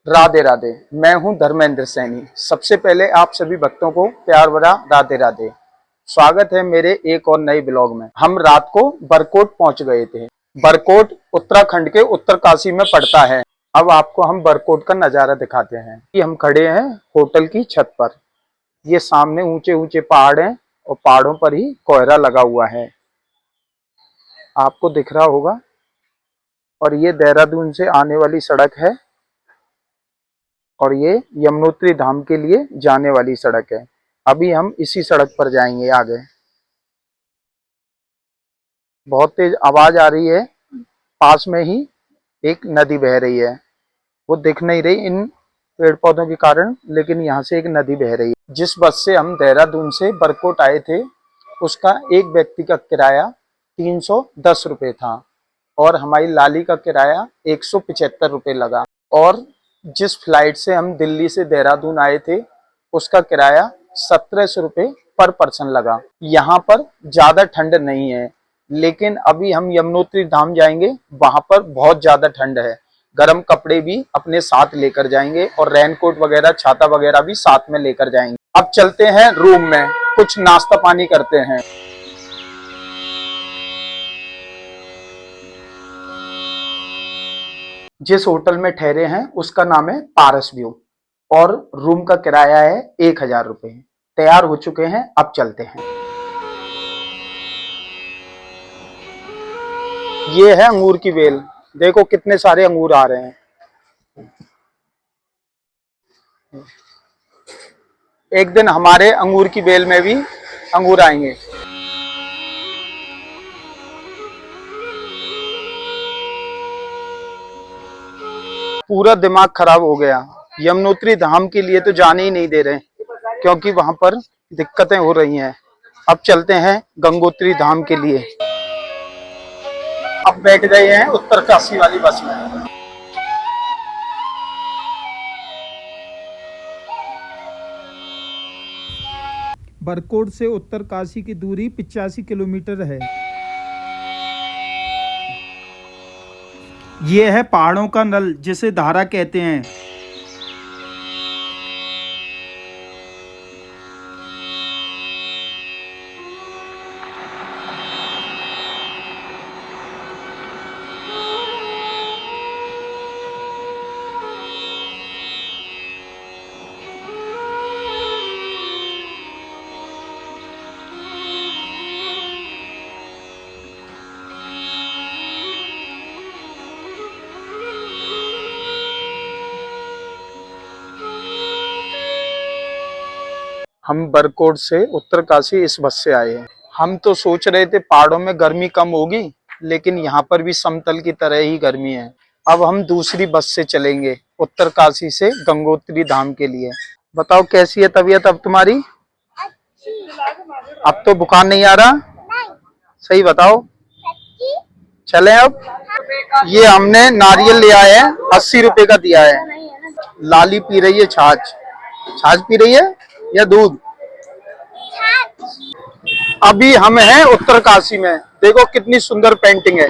राधे राधे। मैं हूं धर्मेंद्र सैनी। सबसे पहले आप सभी भक्तों को प्यार भरा राधे राधे। स्वागत है मेरे एक और नए ब्लॉग में। हम रात को बरकोट पहुंच गए थे। बरकोट उत्तराखंड के उत्तरकाशी में पड़ता है। अब आपको हम बरकोट का नजारा दिखाते हैं कि हम खड़े हैं होटल की छत पर। ये सामने ऊंचे ऊंचे पहाड़ हैं और पहाड़ों पर ही कोहरा लगा हुआ है, आपको दिख रहा होगा। और ये देहरादून से आने वाली सड़क है और ये यमुनोत्री धाम के लिए जाने वाली सड़क है। अभी हम इसी सड़क पर जाएंगे आगे। बहुत तेज आवाज आ रही है। पास में ही एक नदी बह रही है, वो दिख नहीं रही इन पेड़ पौधों के कारण, लेकिन यहाँ से एक नदी बह रही है। जिस बस से हम देहरादून से बरकोट आए थे उसका एक व्यक्ति का किराया 310 रुपये था और हमारी लाली का किराया 175 रुपये लगा। और जिस फ्लाइट से हम दिल्ली से देहरादून आए थे उसका किराया 1700 रुपये पर पर्सन लगा। यहाँ पर ज्यादा ठंड नहीं है, लेकिन अभी हम यमुनोत्री धाम जाएंगे, वहां पर बहुत ज्यादा ठंड है। गर्म कपड़े भी अपने साथ लेकर जाएंगे और रेनकोट वगैरह छाता वगैरह भी साथ में लेकर जाएंगे। अब चलते हैं रूम में, कुछ नाश्ता पानी करते हैं। जिस होटल में ठहरे हैं उसका नाम है पारस व्यू और रूम का किराया है 1000 रुपये। तैयार हो चुके हैं, अब चलते हैं। ये है अंगूर की बेल, देखो कितने सारे अंगूर आ रहे हैं। एक दिन हमारे अंगूर की बेल में भी अंगूर आएंगे। पूरा दिमाग खराब हो गया। यमुनोत्री धाम के लिए तो जाने ही नहीं दे रहे क्योंकि वहां पर दिक्कतें हो रही हैं। अब चलते हैं गंगोत्री धाम के लिए। अब बैठ गए हैं उत्तरकाशी वाली बस में। बरकोट से उत्तरकाशी की दूरी 85 किलोमीटर है। ये है पहाड़ों का नल, जिसे धारा कहते हैं। हम बरकोट से उत्तरकाशी इस बस से आए हैं। हम तो सोच रहे थे पहाड़ों में गर्मी कम होगी, लेकिन यहाँ पर भी समतल की तरह ही गर्मी है। अब हम दूसरी बस से चलेंगे उत्तरकाशी से गंगोत्री धाम के लिए। बताओ कैसी है तबीयत अब तुम्हारी? अब तो बुखार नहीं आ रहा? सही बताओ। चले अब। ये हमने नारियल लिया है, 80 रुपए का दिया है। लाली पी रही है छाछ। छाछ पी रही है या दूध? अभी हम हैं उत्तरकाशी में। देखो कितनी सुंदर पेंटिंग है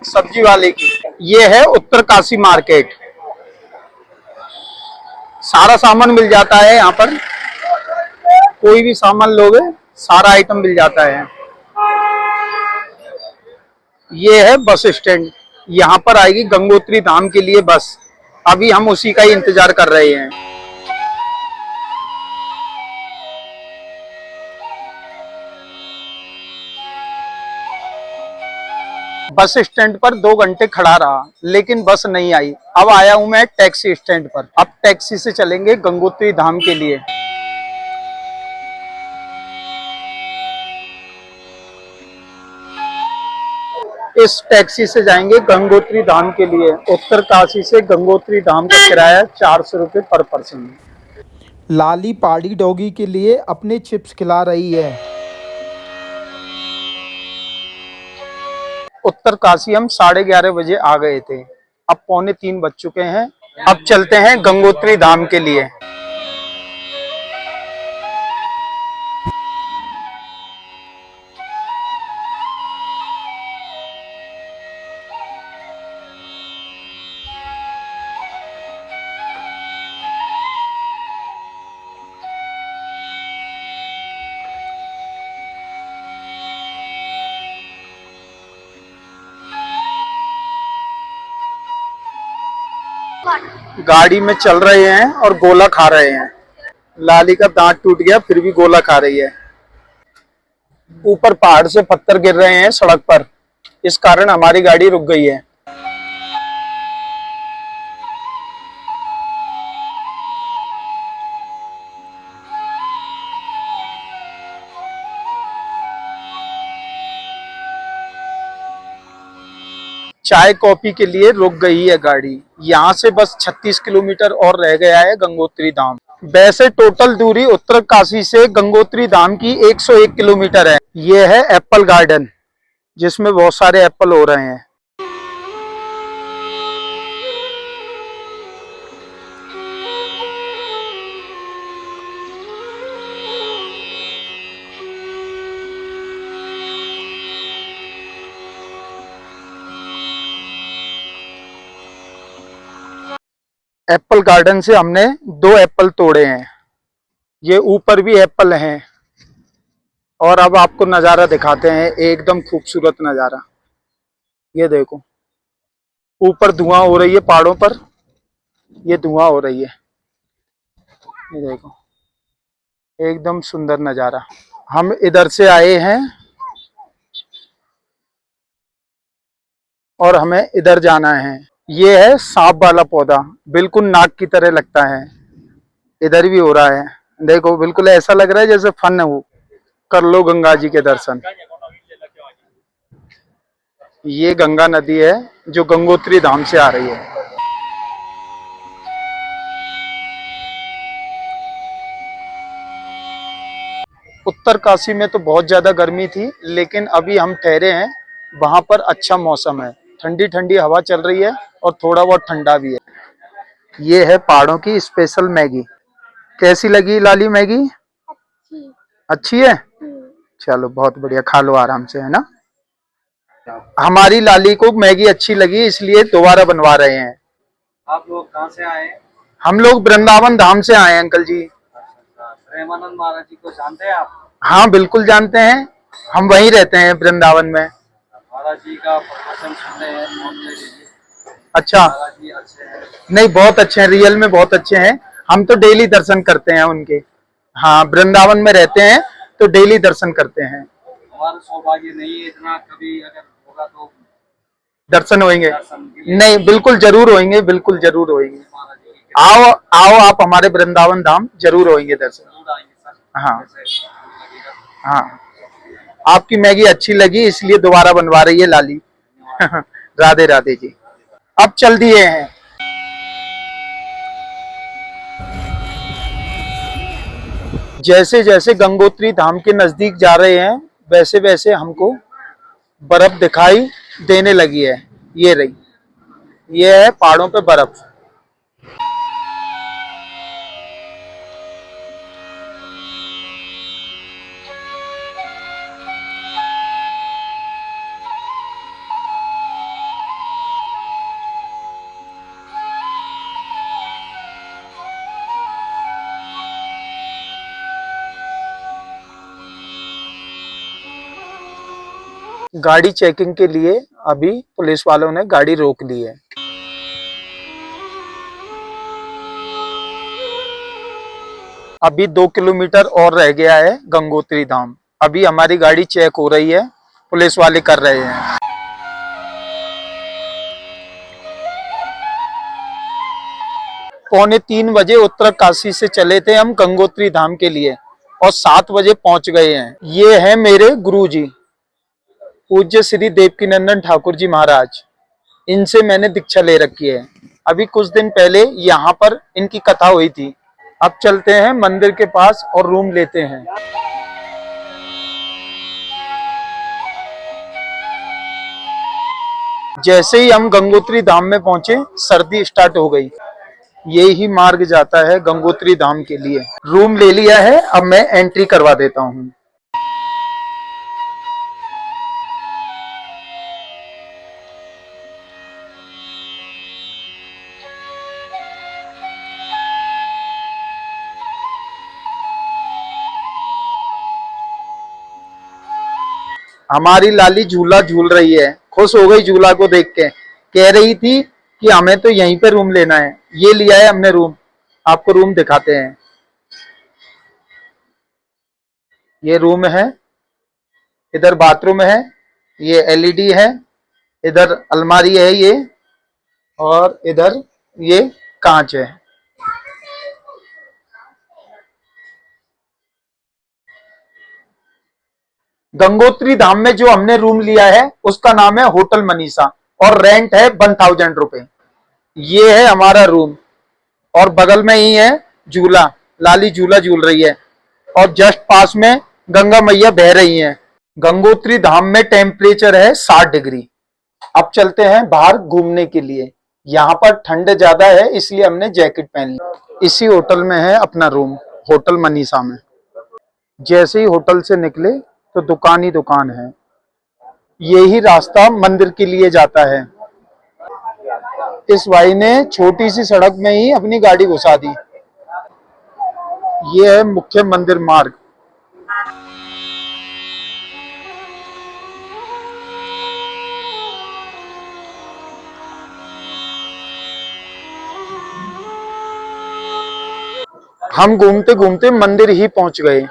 सब्जी वाले की। ये है उत्तरकाशी मार्केट। सारा सामान मिल जाता है यहाँ पर, कोई भी सामान लोगे सारा आइटम मिल जाता है। ये है बस स्टैंड, यहाँ पर आएगी गंगोत्री धाम के लिए बस। अभी हम उसी का ही इंतजार कर रहे हैं। बस स्टैंड पर 2 घंटे खड़ा रहा, लेकिन बस नहीं आई। अब आया हूं मैं टैक्सी स्टैंड पर। अब टैक्सी से चलेंगे गंगोत्री धाम के लिए। इस टैक्सी से जाएंगे गंगोत्री धाम के लिए। उत्तरकाशी से गंगोत्री धाम का किराया 400 रुपये पर पर्सन। लाली पहाड़ी डॉगी के लिए अपने चिप्स खिला रही है। उत्तरकाशी हम 11:30 बजे आ गए थे, अब 2:45 बज चुके हैं। अब चलते हैं गंगोत्री धाम के लिए। गाड़ी में चल रहे हैं और गोला खा रहे हैं। लाली का दांत टूट गया फिर भी गोला खा रही है। ऊपर पहाड़ से पत्थर गिर रहे हैं सड़क पर, इस कारण हमारी गाड़ी रुक गई है। चाय कॉफी के लिए रुक गई है गाड़ी। यहाँ से बस 36 किलोमीटर और रह गया है गंगोत्री धाम। वैसे टोटल दूरी उत्तरकाशी से गंगोत्री धाम की 101 किलोमीटर है। ये है एप्पल गार्डन, जिसमें बहुत सारे एप्पल हो रहे हैं। एप्पल गार्डन से हमने 2 एप्पल तोड़े हैं। ये ऊपर भी एप्पल हैं। और अब आपको नज़ारा दिखाते हैं, एकदम खूबसूरत नज़ारा। ये देखो, ऊपर धुआं हो रही है पहाड़ों पर, ये धुआं हो रही है। ये देखो, एकदम सुंदर नज़ारा। हम इधर से आए हैं और हमें इधर जाना है। ये है सांप वाला पौधा, बिल्कुल नाक की तरह लगता है। इधर भी हो रहा है, देखो बिल्कुल ऐसा लग रहा है जैसे फन हो। कर लो गंगा जी के दर्शन। ये गंगा नदी है जो गंगोत्री धाम से आ रही है। उत्तरकाशी में तो बहुत ज्यादा गर्मी थी, लेकिन अभी हम ठहरे हैं, वहां पर अच्छा मौसम है, ठंडी ठंडी हवा चल रही है और थोड़ा बहुत ठंडा भी है। ये है पहाड़ों की स्पेशल मैगी। कैसी लगी लाली मैगी? अच्छी है। चलो बहुत बढ़िया, खा लो आराम से, है ना। हमारी लाली को मैगी अच्छी लगी, इसलिए दोबारा बनवा रहे हैं। आप लोग कहाँ से आए हैं? हम लोग वृंदावन धाम से आए हैं अंकल जी। प्रेमानंद महाराज जी को जानते हैं आप? हाँ बिल्कुल जानते हैं, हम वहीं रहते हैं वृंदावन में। महाराज जी का प्रवचन सुनते हैं, बहुत लीजिए। अच्छा। महाराज जी अच्छे हैं। नहीं, बहुत अच्छे हैं, रियल में बहुत अच्छे हैं। हम तो डेली दर्शन करते हैं उनके। हाँ, वृंदावन में रहते हैं तो डेली दर्शन करते हैं। हमारा सौभाग्य नहीं है इतना, कभी अगर होगा तो दर्शन होंगे। दर्शन के लिए नहीं, बिल्कुल जरूर होंगे, बिल्कुल जरूर होंगे। महाराज जी की कृपा आओ आओ, आप हमारे वृंदावन धाम जरूर होंगे दर्शन। जरूर आएंगे सर। हाँ जैसे लगेगा। हाँ, आपकी मैगी अच्छी लगी इसलिए दोबारा बनवा रही है लाली। राधे राधे जी। अब चल दिए हैं। जैसे जैसे गंगोत्री धाम के नजदीक जा रहे हैं, वैसे वैसे हमको बर्फ दिखाई देने लगी है। ये रही, ये है पहाड़ों पे बर्फ। गाड़ी चेकिंग के लिए अभी पुलिस वालों ने गाड़ी रोक ली है। अभी 2 किलोमीटर और रह गया है गंगोत्री धाम। अभी हमारी गाड़ी चेक हो रही है, पुलिस वाले कर रहे हैं। पौने 3 बजे उत्तरकाशी से चले थे हम गंगोत्री धाम के लिए और 7 बजे पहुंच गए हैं। ये है मेरे गुरुजी, पूज्य श्री देवकीनंदन ठाकुर जी महाराज। इनसे मैंने दीक्षा ले रखी है। अभी कुछ दिन पहले यहाँ पर इनकी कथा हुई थी। अब चलते हैं मंदिर के पास और रूम लेते हैं। जैसे ही हम गंगोत्री धाम में पहुंचे, सर्दी स्टार्ट हो गई। यही मार्ग जाता है गंगोत्री धाम के लिए। रूम ले लिया है, अब मैं एंट्री करवा देता हूँ। हमारी लाली झूला झूल रही है, खुश हो गई झूला को देख के। कह रही थी कि हमें तो यहीं पे रूम लेना है। ये लिया है हमने रूम, आपको रूम दिखाते हैं। ये रूम है, इधर बाथरूम है, ये एलईडी है, इधर अलमारी है ये, और इधर ये कांच है। गंगोत्री धाम में जो हमने रूम लिया है उसका नाम है होटल मनीषा और रेंट है 1000 रुपए। ये है हमारा रूम और बगल में ही है झूला, लाली झूला झूल रही है और जस्ट पास में गंगा मैया बह रही हैं। गंगोत्री धाम में टेम्परेचर है 60 डिग्री। अब चलते हैं बाहर घूमने के लिए। यहाँ पर ठंड ज्यादा है इसलिए हमने जैकेट पहन ली। इसी होटल में है अपना रूम, होटल मनीषा में। जैसे ही होटल से निकले तो दुकान ही दुकान है। यही रास्ता मंदिर के लिए जाता है। इस भाई ने छोटी सी सड़क में ही अपनी गाड़ी घुसा दी। ये है मुख्य मंदिर मार्ग। हम घूमते घूमते मंदिर ही पहुंच गए।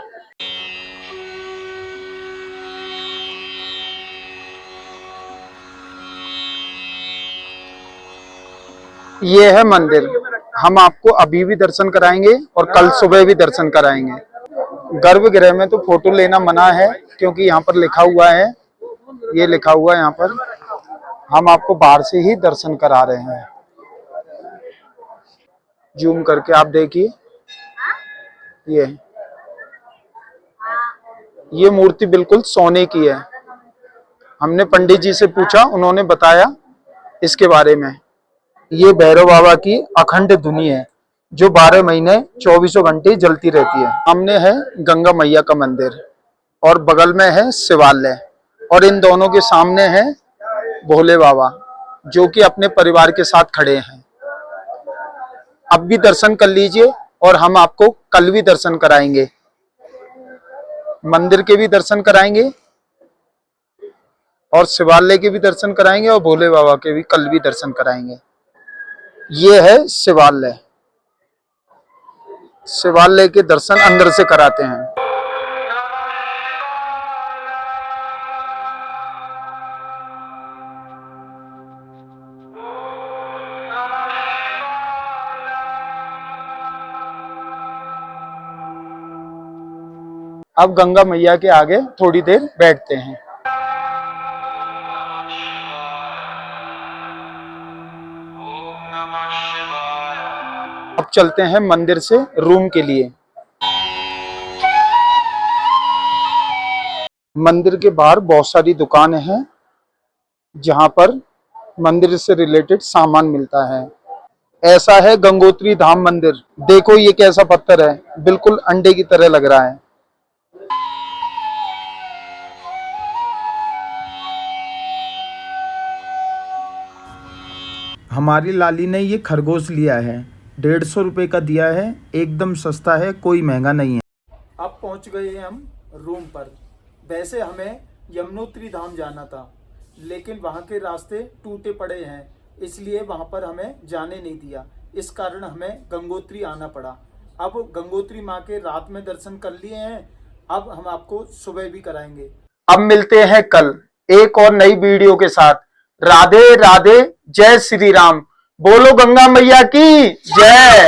ये है मंदिर। हम आपको अभी भी दर्शन कराएंगे और कल सुबह भी दर्शन कराएंगे। गर्भगृह में तो फोटो लेना मना है क्योंकि यहाँ पर लिखा हुआ है, ये लिखा हुआ है यहाँ पर। हम आपको बाहर से ही दर्शन करा रहे हैं। जूम करके आप देखिए, ये मूर्ति बिल्कुल सोने की है। हमने पंडित जी से पूछा, उन्होंने बताया इसके बारे में। ये भैरव बाबा की अखंड धुनी है जो 12 महीने 24 घंटे जलती रहती है। सामने है गंगा मैया का मंदिर और बगल में है शिवालय और इन दोनों के सामने है भोले बाबा जो कि अपने परिवार के साथ खड़े हैं। अब भी दर्शन कर लीजिए और हम आपको कल भी दर्शन कराएंगे। मंदिर के भी दर्शन कराएंगे और शिवालय के भी दर्शन कराएंगे और भोले बाबा के भी कल भी दर्शन कराएंगे। ये है शिवालय। शिवालय के दर्शन अंदर से कराते हैं। अब गंगा मैया के आगे थोड़ी देर बैठते हैं। अब चलते हैं मंदिर से रूम के लिए। मंदिर के बाहर बहुत सारी दुकानें हैं जहां पर मंदिर से रिलेटेड सामान मिलता है। ऐसा है गंगोत्री धाम मंदिर। देखो ये कैसा पत्थर है, बिल्कुल अंडे की तरह लग रहा है। हमारी लाली ने ये खरगोश लिया है, 150 रुपये का दिया है, एकदम सस्ता है, कोई महंगा नहीं है। अब पहुंच गए हैं हम रूम पर। वैसे हमें यमुनोत्री धाम जाना था लेकिन वहां के रास्ते टूटे पड़े हैं इसलिए वहां पर हमें जाने नहीं दिया। इस कारण हमें गंगोत्री आना पड़ा। अब गंगोत्री माँ के रात में दर्शन कर लिए हैं, अब हम आपको सुबह भी कराएंगे। अब मिलते हैं कल एक और नई वीडियो के साथ। राधे राधे, जय श्री राम। बोलो गंगा मैया की जय।